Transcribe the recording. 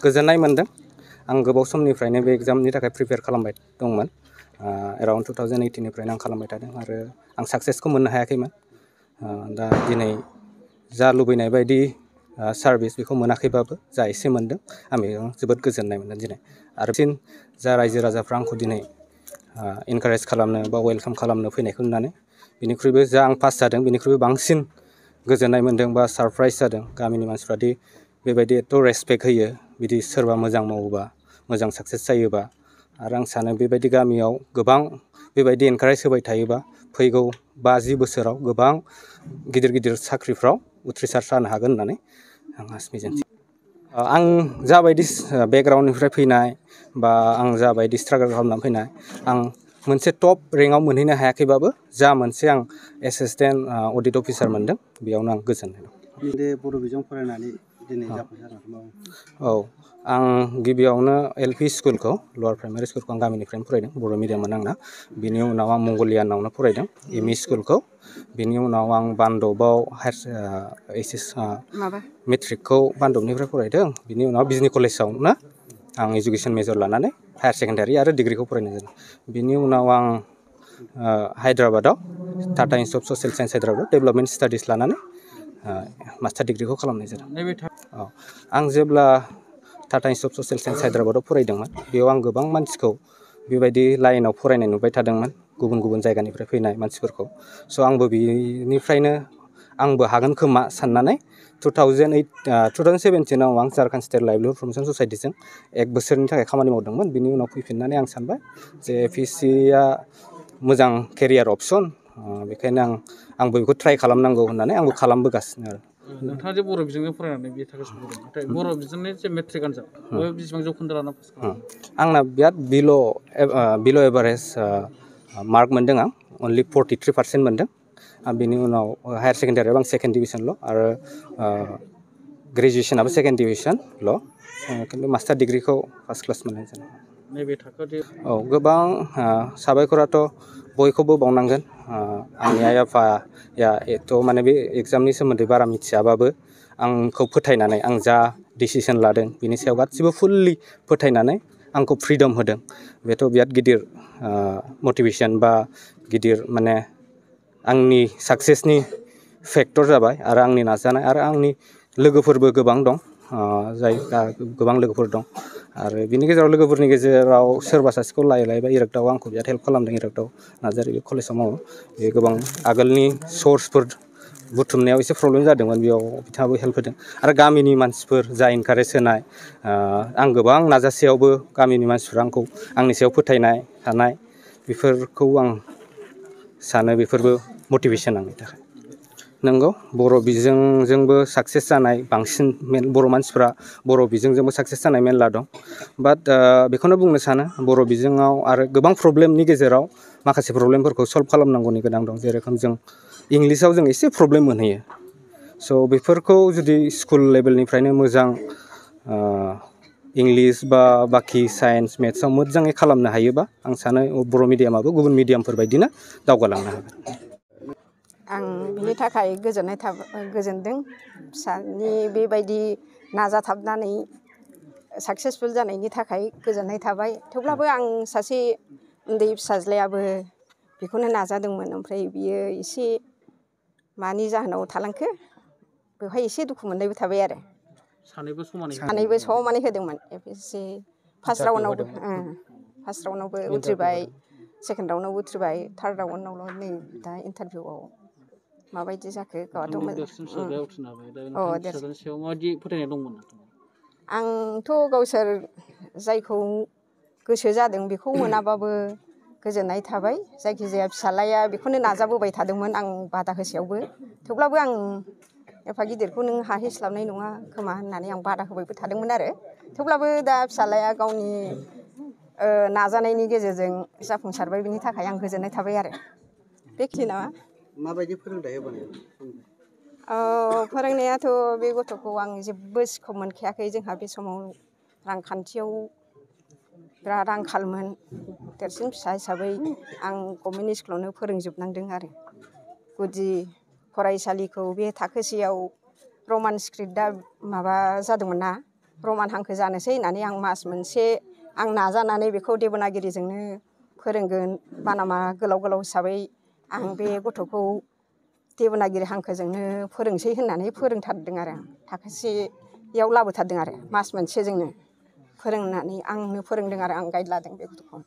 गोजोननाय मोनदों आं गोबाव समनिफ्रायनो बे एग्जामनि थाखाय प्रिपेयार खालामबाय दंमोन एराउन्ड 2018 निफ्रायनो आं खालामबाय थादों आरो आं साक्सेसखौ मोननो हायाखैमोन दा दिनै जा लुबैनाय बायदि सार्भिस बेखौ मोनाखैबाबो जा एसे मोनदों आं बेयाव जोबोद गोजोननाय मोनदों दिनै आरो फिन जा रायजो राजाफ्रा आंखौ दिनै इनकारेज खालामनो बा वेलकाम खालामनो फैनायखौ नुनानै बिनिख्रुइबो जा आं पास जादों बिनिख्रुइबो बांसिन गोजोननाय मोनदों बा सरप्राइज जादों गामिनि मानसिफ्रा दि बेबायदि एथ' रेसपेक्ट होयो बिदि सोरबा मोजां मावोबा मोजां साक्सेस जायोबा आरो आं सानो बेबायदि गामियाव गोबां बेबायदि एनकारेज होबाय थायोबा फैगौ 50 बोसोराव गोबां गिदिर गिदिर साख्रिफ्राव उथ्रिसार जानो हागोन होननानै आं मिजिंथियो आं जाबायदि बेकग्राउन्डनिफ्राय फैनाय बा आं जाबायदि स्ट्रागल खालामनानै फैनाय आं मोनसे टप रेंकआव मोनहैनो हायाखैबाबो जा मोनसे आं एसिस्टेन्ट अडिट अफिसार मोनदों बेयावनो आं गोजोननाय दं बे बर' बिजों फरायनानै दिनै जाफुंसार औ आं गिबियावनो एलपि स्कुलखौ लवार प्राइमारि स्कुलखौ आं गामिनिफ्रायनो फरायदों बर' मिडियाममोन आंना बिनि उनाव आं मंगलियानावनो फरायदों एमइ स्कुलखौ बिनि उनाव आं बान्दबआव एइचएस मेट्रिकखौ बान्दबनिफ्राय फरायदों बिनि उनाव बिजनि कलेजावनो आं एजुकेसन मेजर लानानै हायार सेकेन्डारि आरो डिग्रिखौ फरायनाय जादों बिनि उनाव आं हायद्राबादाव Tata institute of social science हायद्राबादाव डेभेलपमेन्ट स्टाडिस लानानै मास्टार डिग्रिखौ खालामनाय जादों औ आं जेब्ला Tata institute of social science हायद्राबादाव फरायदोंमोन बेयाव आं गोबां मानसिखौ बेबायदि लाइनाव फरायनाय नुबाय थादोंमोन गुबुन गुबुन जायगानिफ्राय फैनाय मानसिफोरखौ स' आंबो बिनिफ्रायनो आंबो हागोन खोमा साननानै 2017 आव आं झारखन्ड स्टेट लाइभलिहुड प्रम'सन ससाइटिजों 1 बोसोरनि थाखाय खामानि मावदोंमोन बिनि उनाव फैफिननानै आं सानबाय जे एपिएससिआ मोजां केरियार अपसन बेखायनो आंबो बेखौ ट्राइ खालामनांगौ होननानै आंबो खालामबोगासिनो आरो नोंथाङा जे बर' बिजोंजों फरायनानै बे थाखोसिम फरायदों नाथाय बर' बिजोंनि जे मेट्रिक आनजाद बेयाव बेसेबां जौखोन्दो लाना पास खालामदों आंना बिराद बिल' एभारेज मार्क मोनदों आं अनलि 43% मोनदों बिनि उनाव हायार सेकेन्डारियाव आं सेकेन्ड डिभिजनल' आरो ग्रेजुवेसनाबो सेकेन्ड डिभिजनल' खिन्थु मास्टार डिग्रिखौ फार्स्ट क्लास मोननाय जादों नैबे थाखोआव औ गोबां साबायखराथ' बयखौबो बावनांगोन आंनि आइ आफाया एथ' माने बे एग्जामनि सोमोन्दै बारा मिथियाबाबो आंखौ फोथायनानै आं जा डिसिसन लादों बिनि सायाव गासिबो फुल्लि फोथायनानै आंखौ फ्रिदम होदों बेथ' बिराद गिदिर मटिभेसन बा गिदिर माने आंनि साक्सेसनि फेक्टर जाबाय आरो आंनि नाजानाय आरो आंनि लोगोफोरबो गोबां दं जाय गोबां लोगोफोर दं आरो बिनि गेजेराव लोगोफोरनि गेजेराव सोरबा सासेखौ लायबा इरागदाव आंखौ बिराद हेल्प खालामदों इरागदाव नार्जारि कलेजाव मावो बे गोबां आगोलनि सर्सफोर बुथुमनायाव एसे प्रब्लेम जादोंमोन बेयाव बिथाङाबो हेल्प होदों आरो गामिनि मानसिफोर जा इनकारेज होनाय आं गोबां नाजासेयावबो गामिनि मानसिफ्रा आंखौ आंनि सायाव फोथायनाय थानाय बेफोरखौ आं सानो बेफोरबो मटिभेसन आंनि थाखाय नंगौ बर' बिजोंजोंबो साक्सेस जानाय बांसिन बर' मानसिफ्रा बर' बिजोंजोंबो साक्सेस जानाय मेरला दं बाट बेखौनो बुंनो सानो बर' बिजोङाव आरो गोबां प्रब्लेमनि गेजेराव माखासे प्रब्लेमफोरखौ सल्भ खालामनांगौनि गोनां दं जेरेखम जों इंलिसाव जों एसे प्रब्लेम मोनहैयो स' बेफोरखौ जुदि स्कुल लेभेलनिफ्रायनो मोजां इंलिस बा बाखि साइन्स मेथ्सआव मोजाङै खालामनो हायोबा आं सानो बर' मिडियामाबो गुबुन मिडियामफोर बायदिनो दावगालांनो हागोन आं बिनि थाखाय गोजोनदों फिसानि बेबायदि नाजाथाबनानै साक्सेसफुल जानायनि थाखाय गोजोननाय थाबाय थेवब्लाबो आं सासे उन्दै फिसाज्लायाबो बेखौनो नाजादोंमोन ओमफ्राय बियो एसे मानि जाहोनाव थालांखो बेवहाय एसे दुखु मोननायबो थाबाय आरो सानैबो समानै होदोंमोन एपिएससि फार्स्ट राउन्डआवबो उथ्रिबाय सेकेन्ड राउन्डआवबो उथ्रिबाय थार्ड राउन्डआवल' नै दा इन्टारभिउआव माबायदि जाखो आंथ' गावसोर जायखौ गोसो जादों बेखौ मोनाबाबो गोजोननाय थाबाय जायखिजाया फिसालाया बेखौनो नाजाबोबाय थादोंमोन आं बादा होसेयावबो थेवब्लाबो आं एफा गिदिरखौ नों हाहैस्लाबनाय नङा खोमा होननानै आं बादा होबायबो थादोंमोन आरो थेवब्लाबो दा फिसालाया गावनि नाजानायनि गेजेरजों जाफुंसारबाय बिनि थाखाय आं गोजोननाय थाबाय आरो बेखिनि नामा माबायदि फोरोंथाय होबोनाय फोरोंनायाथ' बे गथ'खौ आं जेबो सिखौ मोनखायाखै जोंहा बे समाव रांखान्थियाव बिराद आंखालमोन देरसिन फिसा हिसाबै आं गभर्नमेन्ट स्कुलावनो फोरोंजोबनांदों आरो गुदि फरायसालिखौ बे थाखोसेयाव रमान स्क्रिप्टआ माबा जादोंमोन ना रमान हांखो जानोसै होननानै आं मास मोनसे आं नाजानानै बेखौ देबनागिरिजोंनो फोरोंगोन बानामा गोलाव गोलाव हिसाबै आं बे गथ'खौ देबनागिरि हांखोजोंनो फोरोंसै होननानै फोरोंथारदों आरो आं थाखोसेयाव लाबोथारदों आरो मास मोनसेजोंनो फोरोंनानै आंनो फोरोंदों आरो आं गाइड लादों बे गथ'खौ